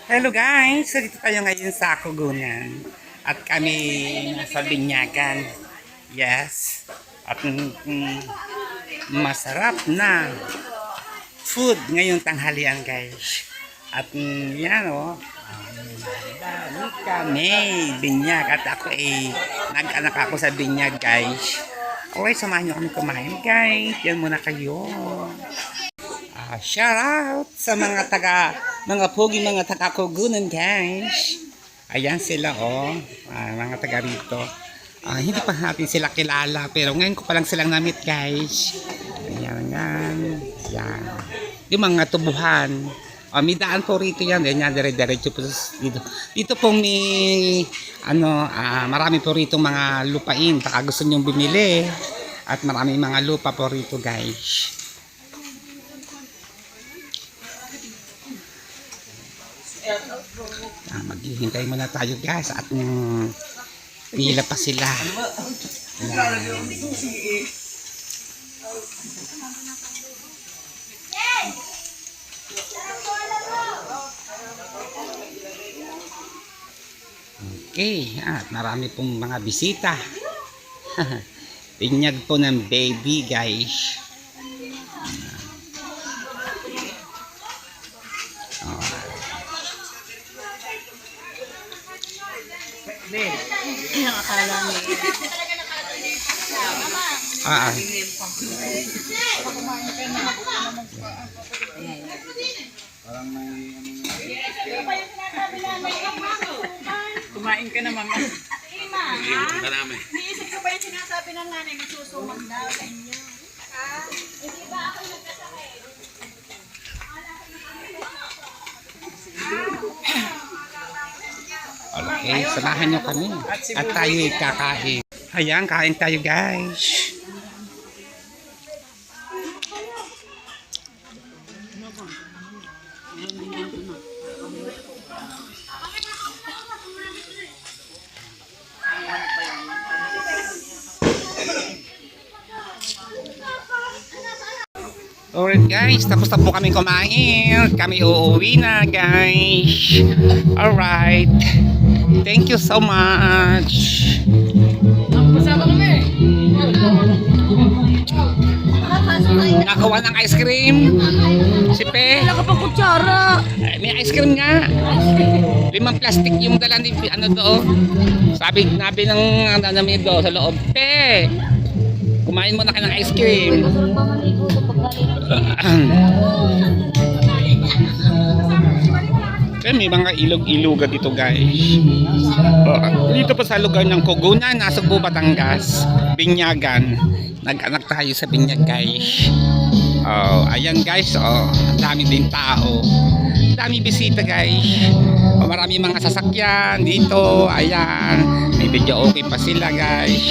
Hello guys! So dito tayo ngayon sa Kugunan. At kami nasa Binyagan. Yes. At masarap na food ngayong tanghalian guys. At yan o. Dali kami. Binyag. At ako nag-anak ako sa Binyag guys. Okay, samahan nyo kami kumain guys. Yan muna kayo. Shout out sa mga pogi mga taga Kugunan guys. Ayan sila mga taga rito. Hindi pa natin sila kilala pero ngayon ko pa lang silang na-meet guys. Ayan. Yung mga tubuhan. May daan po rito yan. Ayan, dire-diretso po dito. Dito po may marami po rito mga lupain. Baka gusto nyong bumili. At marami mga lupa po rito guys. Maghihintay muna tayo guys at pila pa sila. Okay, at marami pong mga bisita. Binyag po ng baby guys. Ang akala niya. Kumain ka naman. Niisip ko ba yung sinasabi ng nanay magsusumag daw sa inyo? Hindi ba ako nagkasakay? Okay, samahan nyo kami. At tayo kakain. Ayan, kain tayo guys. Alright guys, tapos na po kami kumain. Kami uuwi na guys. Alright. Thank you so much. Pasama kami. Nakawa ng ice cream. Si Pe. Wala ka pang kutsara. May ice cream nga. 5 plastic yung dala ni doon. Sabi nabi ng namin doon sa loob. Pe, kumain mo na ka ng ice cream. May mga ilog-iloga dito guys. Dito pa sa lugar ng Kugunan, Nasugbu, Batangas, Binyagan. Nag-anak tayo sa Binyag guys. Ayan guys, dami din tao. Dami bisita guys. Marami mga sasakyan dito. Ayan, may video okay pa sila guys.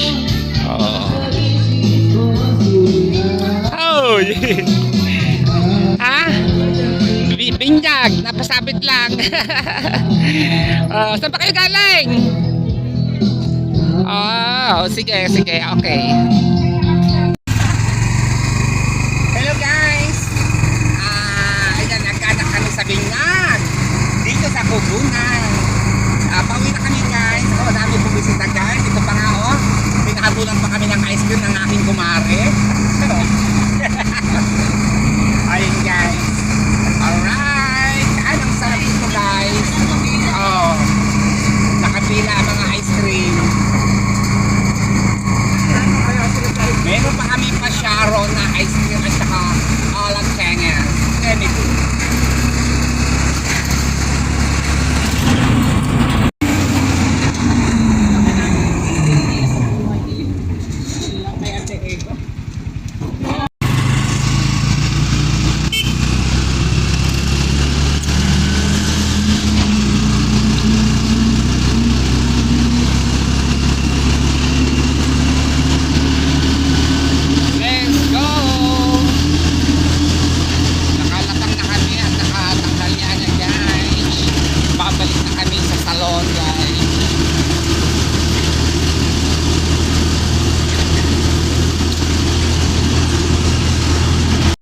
Binyag, napasabit lang. Saan pa kayo galing? Sige, okay. Hello guys. Ayan, nagkaanak kami sa Binyag. Dito sa Kugunan. Pauwi na kami guys. Dami pumisita guys. Ito pa nga pinahabulan pa kami ng ice cream ng aking kumare. Ayun guys.